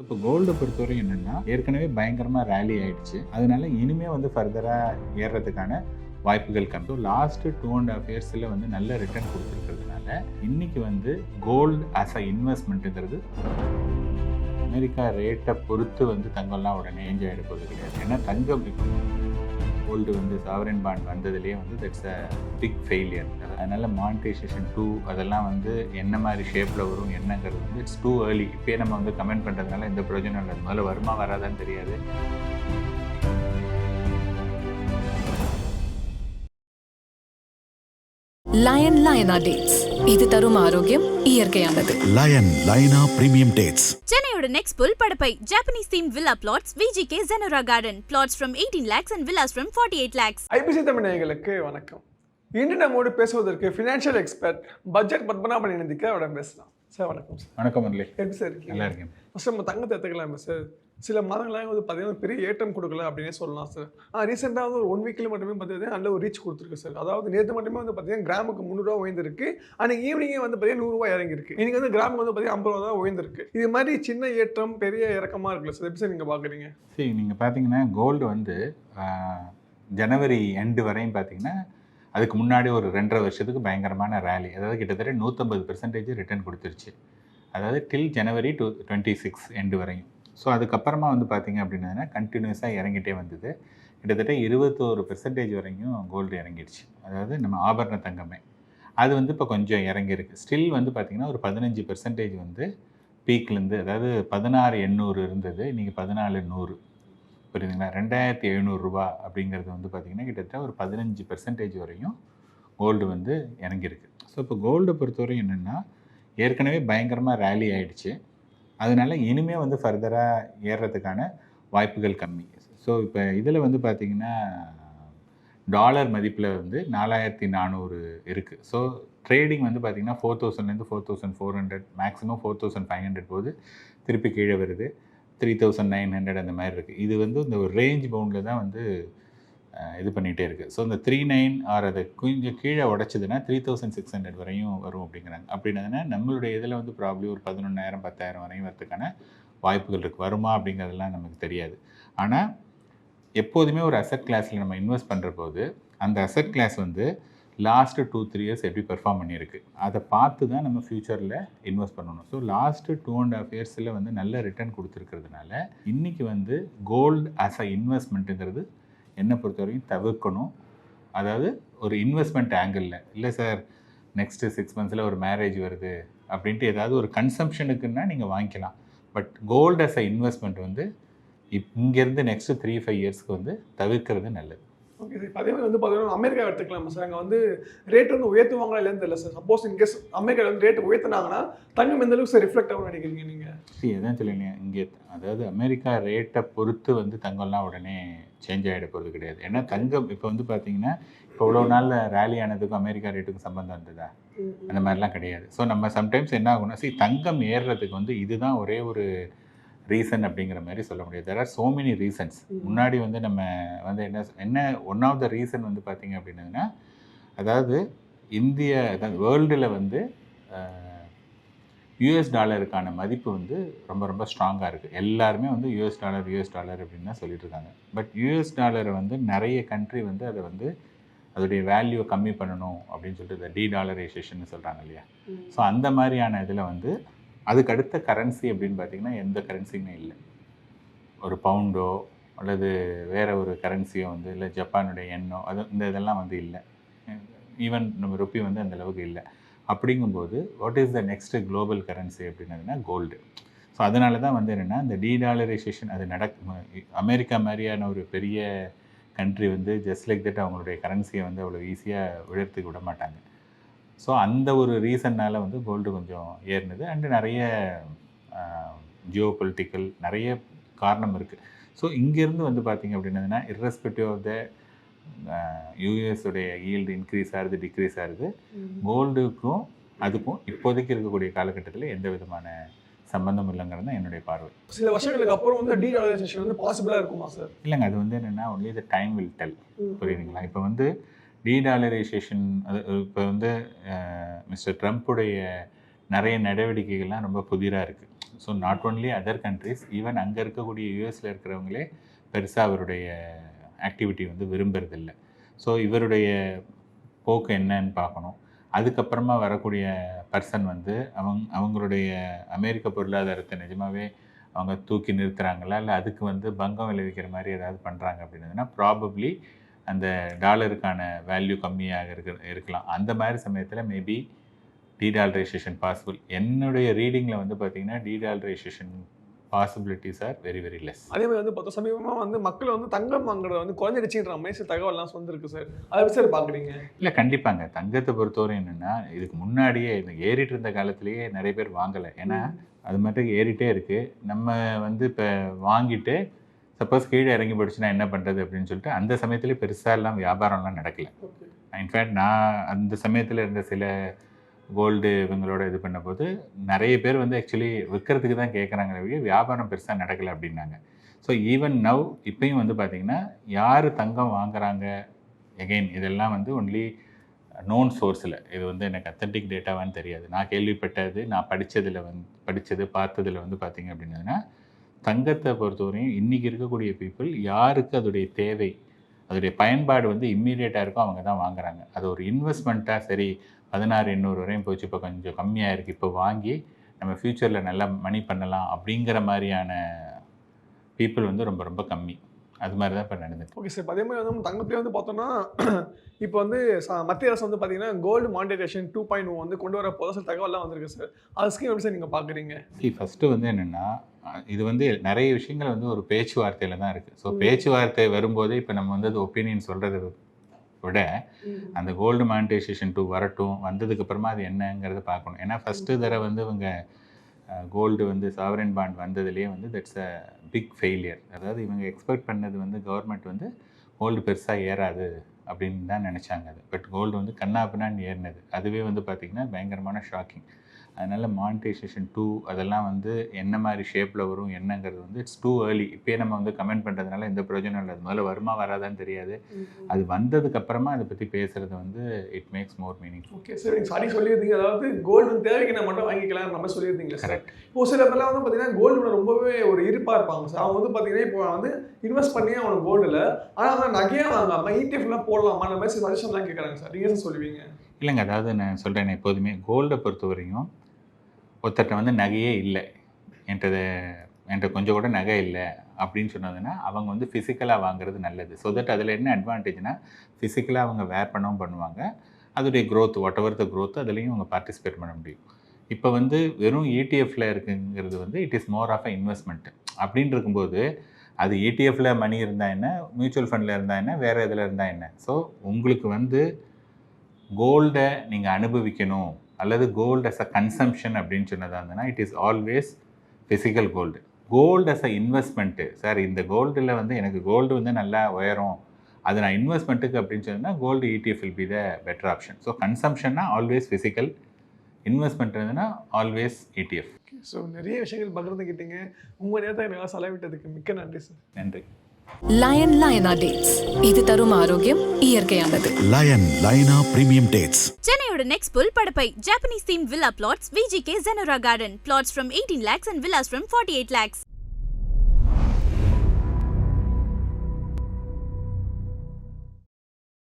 இப்போ கோல்டை பொறுத்தவரைக்கும் என்னென்னா ஏற்கனவே பயங்கரமாக ரேலி ஆயிடுச்சு. அதனால இனிமே வந்து ஃபர்தராக ஏறுறதுக்கான வாய்ப்புகள் கம்மி. லாஸ்ட்டு 2.5 இயர்ஸில் வந்து நல்ல ரிட்டர்ன் கொடுத்துருக்கிறதுனால இன்னைக்கு வந்து கோல்டு ஆஸ் அ இன்வெஸ்ட்மெண்ட்டுங்கிறது அமெரிக்கா ரேட்டை பொறுத்து வந்து தங்கம்லாம் உடனே சேஞ்ச் ஆகிட போகிறது கிடையாது. ஏன்னா தங்கம் இப்போ கோல்டு வந்து சாவரின் பாண்ட் வந்ததுலேயே வந்து தட்ஸ் அ பிக் ஃபெயிலியர். அதனால் மானிட்டைசேஷன் 2 அதெல்லாம் வந்து என்ன மாதிரி ஷேப்பில் வரும் என்னங்கிறது வந்து இட்ஸ் டூ ஏர்லி. இப்போயே நம்ம வந்து கமெண்ட் பண்ணுறதுனால எந்த பிரயோஜனம் இல்லை. முதல்ல வருமா வராதான்னு தெரியாது. லயன் லயனா டேட்ஸ், இது தரும் ஆரோக்கியம் இயற்கையானது. லயன் லயனா பிரீமியம் டேட்ஸ். சென்னையோட நெக்ஸ்ட் புல் Padappai Japanese theme villa flats VGK Zenora Garden flats from 18 lakhs and villas from 48 lakhs. IBC Tamil நேயர்களுக்கு வணக்கம். இன்று நம்மோடு பேசுவதற்கு ஃபினான்ஷியல் எக்ஸ்பர்ட் பட்ஜெட் பத்மநாபன் இணைந்திக்க அவரை பேசலாம். சார் வணக்கம் சார். வணக்கம் முரளி. எப்படி சார் இருக்கீங்க? நல்லா இருக்கேன். ஃபஸ்ட் நம்ம தங்கத்தை எடுத்துக்கலாமா சார்? சில மாதங்களாக வந்து பார்த்தீங்கன்னா பெரிய ஏற்றம் கொடுக்கல அப்படின்னே சொல்லலாம் சார். ரீசெண்டாக வந்து ஒரு 1 வீக்கில் மட்டுமே பார்த்தீங்கன்னா நல்ல ஒரு ரீச் கொடுத்துருக்கு சார். அதாவது நேற்று மட்டுமே வந்து பார்த்தீங்கன்னா கிராமுக்கு 300 ரூபா உயர்ந்திருக்கு. அன்றைக்கி ஈவினிங்கே வந்து பார்த்தீங்கன்னா 100 ரூபா இறங்கிருக்கு. இன்னைக்கு வந்து கிராமுக்கு வந்து பார்த்தீங்கன்னா 50 ரூபா தான் உயர்ந்திருக்கு. இது மாதிரி சின்ன ஏற்றம் பெரிய இறக்கமாக இருக்குல்ல சார், எப்படி சார் நீங்கள் பார்க்குறீங்க? சரி, நீங்கள் பார்த்தீங்கன்னா கோல்டு வந்து ஜனவரி எண்டு வரையும் பார்த்தீங்கன்னா அதுக்கு முன்னாடி ஒரு 2.5 வருஷத்துக்கு பயங்கரமான ரேலி, அதாவது கிட்டத்தட்ட 150% ரிட்டர்ன் கொடுத்துருச்சு. அதாவது டில் ஜனவரி 26 எண்டு வரையும். ஸோ அதுக்கப்புறமா வந்து பார்த்திங்க அப்படின்னா கண்டினியூஸாக இறங்கிட்டே வந்தது. கிட்டத்தட்ட 21% வரைக்கும் கோல்டு இறங்கிடுச்சு. அதாவது நம்ம ஆபரண தங்கமே அது வந்து இப்போ கொஞ்சம் இறங்கியிருக்கு. ஸ்டில் வந்து பார்த்திங்கன்னா ஒரு 15% வந்து பீக்லேருந்து, அதாவது 16,800 இருந்தது, இன்றைக்கி 14,100. புரியுதுங்களா? 2,700 ரூபா அப்படிங்கிறது வந்து பார்த்திங்கன்னா கிட்டத்தட்ட ஒரு 15% வரையும் கோல்டு வந்து இறங்கியிருக்கு. ஸோ இப்போ கோல்டை பொறுத்தவரையும் என்னென்னா ஏற்கனவே பயங்கரமாக ரேலி ஆகிடுச்சு. அதனால் இனிமேல் வந்து ஃபர்தராக ஏறுறதுக்கான வாய்ப்புகள் கம்மி. ஸோ இப்போ இதில் வந்து பார்த்திங்கன்னா டாலர் மதிப்பில் வந்து 4,400 இருக்குது. ஸோ ட்ரேடிங் வந்து பார்த்திங்கன்னா 4,000லேருந்து 4,400, மேக்ஸிமம் 4,500 போது திருப்பி கீழே வருது. 3,900 அந்த மாதிரி இருக்குது. இது வந்து இந்த ஒரு ரேஞ்ச் பவுண்டில் தான் வந்து இது பண்ணிகிட்டே இருக்குது. ஸோ இந்த 3,900 ஆர் அதை கொஞ்சம் கீழே உடச்சிதுன்னா 3,600 வரையும் வரும் அப்படிங்கிறாங்க. அப்படின்னா நம்மளுடைய இதில் வந்து ப்ராப்ளி ஒரு 11,000 10,000 வரையும் வரதுக்கான வாய்ப்புகள் இருக்குது. வருமா அப்படிங்கிறதுலாம் நமக்கு தெரியாது. ஆனால் எப்போதுமே ஒரு அசெட் கிளாஸில் நம்ம இன்வெஸ்ட் பண்ணுற போது அந்த அசெட் கிளாஸ் வந்து லாஸ்ட்டு 2-3 இயர்ஸ் எப்படி பெர்ஃபார்ம் பண்ணியிருக்கு அதை பார்த்து தான் நம்ம ஃப்யூச்சரில் இன்வெஸ்ட் பண்ணணும். ஸோ லாஸ்ட்டு 2.5 இயர்ஸில் வந்து நல்ல ரிட்டர்ன் கொடுத்துருக்கிறதுனால இன்றைக்கி வந்து கோல்டு ஆஸ் அ இன்வெஸ்ட்மெண்ட்டுங்கிறது என்னை பொறுத்த வரைக்கும் தவிர்க்கணும். அதாவது ஒரு இன்வெஸ்ட்மெண்ட் ஆங்கிளில் இல்லை சார், நெக்ஸ்ட்டு 6 மந்த்ஸில் ஒரு மேரேஜ் வருது அப்படின்ட்டு ஏதாவது ஒரு கன்சம்ஷனுக்குன்னா நீங்கள் வாங்கிக்கலாம். But gold as a investment வந்து இங்கேருந்து நெக்ஸ்ட்டு 3-5 இயர்ஸ்க்கு வந்து தவிர்க்கிறது நல்லது. Okay sir. அதே மாதிரி வந்து பார்த்தீங்கன்னா அமெரிக்கா எடுத்துக்கலாமா சார்? அங்கே வந்து ரேட் வந்து உயர்த்துவாங்களா இல்லைன்னு தெரியல சார். சப்போஸ் இன்கேஸ் அமெரிக்கா வந்து ரேட் உயர்த்தினாங்கன்னா தங்கம் எந்த அளவுக்கு சார் ரிஃப்ளெக்ட் ஆகும்னு நினைக்கிறீங்க நீங்கள்? சரி, எதான் சொல்லுங்க. இங்கே அதாவது அமெரிக்கா ரேட்டை பொறுத்து வந்து தங்கம்லாம் உடனே சேஞ்ச் ஆகிட போகிறது கிடையாது. ஏன்னா தங்கம் இப்போ வந்து பார்த்தீங்கன்னா இப்போ இவ்வளோ நாளில் ரேலி ஆனதுக்கும் அமெரிக்கா ரேட்டுக்கும் சம்பந்தம் இருந்ததா? அந்த மாதிரிலாம் கிடையாது. ஸோ நம்ம சம்டைம்ஸ் என்ன ஆகும்னா, தங்கம் ஏறுறதுக்கு வந்து இதுதான் ஒரே ஒரு ரீசன் அப்படிங்கிற மாதிரி சொல்ல முடியாது. There are so many reasons. முன்னாடி வந்து நம்ம வந்து என்ன ஒன் ஆஃப் த ரீசன் வந்து பார்த்திங்க அப்படின்னா, அதாவது அதாவது வேர்ல்டில் வந்து யூஎஸ் டாலருக்கான மதிப்பு வந்து ரொம்ப ரொம்ப ஸ்ட்ராங்காக இருக்குது. எல்லாருமே வந்து யூஎஸ் டாலர் அப்படின்னு தான் சொல்லிட்டு இருக்காங்க. பட் யூஎஸ் டாலரை வந்து நிறைய கண்ட்ரி வந்து அதை வந்து அதோடைய வேல்யூவை கம்மி பண்ணணும் அப்படின்னு சொல்லிட்டு இந்த டீடாலரைசேஷன் சொல்கிறாங்க இல்லையா? ஸோ அந்த மாதிரியான இதில் வந்து அதுக்கு அடுத்த கரன்சி அப்படின்னு பார்த்திங்கன்னா எந்த கரன்சியுமே இல்லை. ஒரு பவுண்டோ அல்லது வேறு ஒரு கரன்சியோ வந்து இல்லை ஜப்பானுடைய எண்ணோ இதெல்லாம் வந்து இல்லை. ஈவன் நம்ம ருப்பி வந்து அந்தளவுக்கு இல்லை. அப்படிங்கும்போது what is the next global currency அப்படின்னதுன்னா கோல்டு. ஸோ அதனால தான் வந்து என்னென்னா இந்த டீடாலரைசேஷன் அது அமெரிக்கா மாதிரியான ஒரு பெரிய கண்ட்ரி வந்து ஜஸ்ட் லைக் தட் அவங்களுடைய கரன்சியை வந்து அவ்வளோ ஈஸியாக உயர்த்துக்கு விட மாட்டாங்க. ஸோ அந்த ஒரு ரீசன்னால் வந்து கோல்டு கொஞ்சம் ஏறினது. அண்டு நிறைய ஜியோ பொலிட்டிக்கல் நிறைய காரணம் இருக்குது. ஸோ இங்கேருந்து வந்து பார்த்திங்க அப்படின்னதுன்னா இர்ரெஸ்பெக்டிவ் ஆஃப் த யூஎஸுடைய ஈல்டு இன்க்ரீஸ் ஆகுது டிக்ரீஸ் ஆகுது, கோல்டுக்கும் அதுக்கும் இப்போதைக்கு இருக்கக்கூடிய காலகட்டத்தில் எந்த விதமான சம்பந்தம் இல்லைங்கிறது தான் என்னுடைய பார்வை. சில வருஷங்களுக்கு அப்புறம் வந்து டீடாலரைசேஷன் வந்து பாசிபிளாக இருக்குமா சார்? இல்லைங்க, அது வந்து என்னென்னா only the time will tell. புரியுதுங்களா? இப்போ வந்து டீடாலரைசேஷன் அது இப்போ வந்து மிஸ்டர் ட்ரம்ப்புடைய நிறைய நடவடிக்கைகள்லாம் ரொம்ப புதிராக இருக்குது. So not only other countries, even அங்கே இருக்கக்கூடிய யூஎஸில் இருக்கிறவங்களே பெருசாக அவருடைய ஆக்டிவிட்டி வந்து விரும்புறதில்லை. ஸோ இவருடைய போக்கு என்னன்னு பார்க்கணும். அதுக்கப்புறமா வரக்கூடிய பர்சன் வந்து அவங்களுடைய அமெரிக்க பொருளாதாரத்தை நிஜமாகவே அவங்க தூக்கி நிறுத்துகிறாங்களா, இல்லை அதுக்கு வந்து பங்கம் விளைவிக்கிற மாதிரி ஏதாவது பண்ணுறாங்க அப்படின்னதுன்னா ப்ராபப்ளி அந்த டாலருக்கான வேல்யூ கம்மியாக இருக்கலாம். அந்த மாதிரி சமயத்தில் மேபி டீடாலரைசேஷன் பாசிபிள். என்னுடைய ரீடிங்கில் வந்து பார்த்திங்கன்னா dedollarization possibilities are very very less. அதே மாதிரி வந்து பார்த்தா சமீபமாக வந்து மக்கள் வந்து தங்கம் வாங்குறத வந்து குறைஞ்சிடுச்சுன்ற மாதிரி சில தகவல்லாம் வந்துருக்கு சார். அதை வச்சு சார் பார்க்குறீங்க? இல்லை, கண்டிப்பாங்க. தங்கத்தை பொறுத்தவரை என்னென்னா இதுக்கு முன்னாடியே இந்த ஏறிட்டு இருந்த காலத்திலேயே நிறைய பேர் வாங்கலை. ஏன்னா அது மட்டும் ஏறிட்டே இருக்குது. நம்ம வந்து இப்போ வாங்கிட்டு சப்போஸ் கீழே இறங்கி போயிடுச்சுன்னா என்ன பண்ணுறது அப்படின்னு சொல்லிட்டு அந்த சமயத்துலேயே பெருசாலாம் வியாபாரம்லாம் நடக்கலை. இன்ஃபேக்ட் நான் அந்த சமயத்தில் இருந்த சில கோல்டு இவங்களோட இது பண்ணும்போது நிறைய பேர் வந்து ஆக்சுவலி விற்கிறதுக்கு தான் கேட்குறாங்களே ஒழிய வியாபாரம் பெருசாக நடக்கலை அப்படின்னாங்க. ஸோ ஈவன் நவ் இப்போயும் வந்து பார்த்திங்கன்னா யார் தங்கம் வாங்குறாங்க, எகெயின் இதெல்லாம் வந்து ஒன்லி நோன் சோர்ஸில், இது வந்து எனக்கு அத்தன்டிக் டேட்டாவான்னு தெரியாது. நான் கேள்விப்பட்டது, நான் படித்தது பார்த்ததில் வந்து பார்த்திங்க அப்படின்னதுன்னா தங்கத்தை பொறுத்தவரையும் இன்றைக்கி இருக்கக்கூடிய பீப்புள் யாருக்கு அதோடைய தேவை, அதோடைய பயன்பாடு வந்து இம்மீடியட்டாக இருக்கோ அவங்க தான் வாங்குறாங்க. அது ஒரு இன்வெஸ்ட்மெண்ட்டாக சரி 1600 வரையும் போச்சு, இப்போ கொஞ்சம் கம்மியாக இருக்குது, இப்போ வாங்கி நம்ம ஃப்யூச்சரில் நல்லா மணி பண்ணலாம் அப்படிங்கிற மாதிரியான பீப்புள் வந்து ரொம்ப ரொம்ப கம்மி. அது மாதிரி தான் இப்போ நடந்துட்டு. Okay sir. அதே மாதிரி வந்து தங்கத்திலே வந்து பார்த்தோம்னா இப்போ வந்து மத்திய அரசு வந்து பார்த்தீங்கன்னா கோல்டு மானிட்டைசேஷன் 2.0 வந்து கொண்டு வர போத சில தகவல்லாம் வந்திருக்கு சார். அது ஸ்கீம் எப்படி சார் நீங்கள் பார்க்குறீங்க? ஃபஸ்ட்டு வந்து என்னென்னா இது வந்து நிறைய விஷயங்கள் வந்து ஒரு பேச்சுவார்த்தையில் தான் இருக்குது. ஸோ பேச்சுவார்த்தை வரும்போதே இப்போ நம்ம வந்து அது ஒப்பீனியன் சொல்கிறத விட அந்த கோல்டு மானிட்டைசேஷன் 2 வரட்டும், வந்ததுக்கப்புறமா அது என்னங்கிறத பார்க்கணும். ஏன்னா ஃபஸ்ட்டு தடவை வந்து இவங்க கோல்டு வந்து சாவரன் பாண்ட் வந்ததுலேயே வந்து தட்ஸ் அ பிக் ஃபெயிலியர். அதாவது இவங்க எக்ஸ்பெக்ட் பண்ணது வந்து கவர்மெண்ட் வந்து கோல்டு பெருசாக ஏறாது அப்படின்னு தான் நினச்சாங்க. அது பட் கோல்டு வந்து கண்ணாப்பின்னான்னு ஏறினது. அதுவே வந்து பார்த்திங்கன்னா பயங்கரமான ஷாக்கிங். அதனால் மானிட்டைசேஷன் 2 அதெல்லாம் வந்து என்ன மாதிரி ஷேப்பில் வரும் என்னங்கிறது வந்து இட்ஸ் டூ ஏர்லி. இப்போயே நம்ம வந்து கமெண்ட் பண்ணுறதுனால எந்த பிரயோஜனம் இல்லை. அது முதல்ல வருமா வராதான்னு தெரியாது. அது வந்ததுக்கப்புறமா அதை பற்றி பேசுகிறது வந்து it makes more meaning. Okay sir, நீங்கள் சாரி சொல்லியிருந்தீங்க. அதாவது கோல்டு தேவைக்கு நான் மட்டும் வாங்கிக்கலாம் நம்ம சொல்லியிருந்தீங்க. கரெக்ட். இப்போ சில பேர்லாம் வந்து பார்த்தீங்கன்னா கோல்டு ரொம்பவே ஒரு இருப்பாக இருப்பாங்க சார். அவங்க வந்து பார்த்தீங்கன்னா இப்போ வந்து இன்வெஸ்ட் பண்ணி அவனுக்கு கோல்டில், ஆனால் அவங்க நகையாக வாங்காமல் இடிஎஃப்லாம் போடலாமா அந்த மாதிரி சஜஷன்லாம் கேட்குறாங்க சார். நீங்கள் சொல்லுவீங்க? இல்லைங்க, அதாவது நான் சொல்கிறேன், எப்போதுமே கோல்டை பொறுத்த வரையும் ஒருத்தர்கிட்ட வந்து நகையே இல்லை, என்கிட்ட கொஞ்சம் கூட நகை இல்லை அப்படின்னு சொன்னதுன்னா அவங்க வந்து ஃபிசிக்கலாக வாங்குறது நல்லது. ஸோ தட் அதில் என்ன அட்வான்டேஜ்னா ஃபிசிக்கலாக அவங்க வேர் பண்ணவும் பண்ணுவாங்க, அதோடைய growth what ever the growth அதுலேயும் அவங்க பார்ட்டிசிபேட் பண்ண முடியும். இப்போ வந்து வெறும் இடிஎஃப்பில் இருக்குங்கிறது வந்து it is more of a investment. அப்படின்னு இருக்கும்போது அது இடிஎஃப்பில் மணி இருந்தால் என்ன, மியூச்சுவல் ஃபண்டில் இருந்தால் என்ன, வேறு இதில் இருந்தால் என்ன. ஸோ உங்களுக்கு வந்து கோல்டை நீங்கள் அனுபவிக்கணும் அல்லது கோல்டு அஸ் அ கன்சம்ஷன் அப்படின்னு சொன்னதாக இருந்ததுன்னா it is always physical gold. Gold as a investment, sir இந்த கோல்டில் வந்து எனக்கு கோல்டு வந்து நல்லா உயரும், அது நான் இன்வெஸ்ட்மெண்ட்டுக்கு அப்படின்னு சொன்னால் gold ETF will be the better option. So கன்சம்ஷன்னா ஆல்வேஸ் ஃபிசிக்கல், இன்வெஸ்ட்மெண்ட் இருந்ததுன்னா ஆல்வேஸ் ETF. ஸோ நிறைய விஷயங்கள் பகிர்ந்துக்கிட்டீங்க. உங்கள் நேரத்தை எனக்கு செலவிட்டதுக்கு மிக்க நன்றி சார். நன்றி. லயனா டேட்ஸ், இது தரும் ஆரோக்கியம் இயற்கையானது. லைனா பிரீமியம் டேட்ஸ். சென்னையோட நெக்ஸ்ட் புல் Padappai Japanese theme villa flats VGK Zenora Garden. Plots from 18 lakhs and villas from 48 lakhs.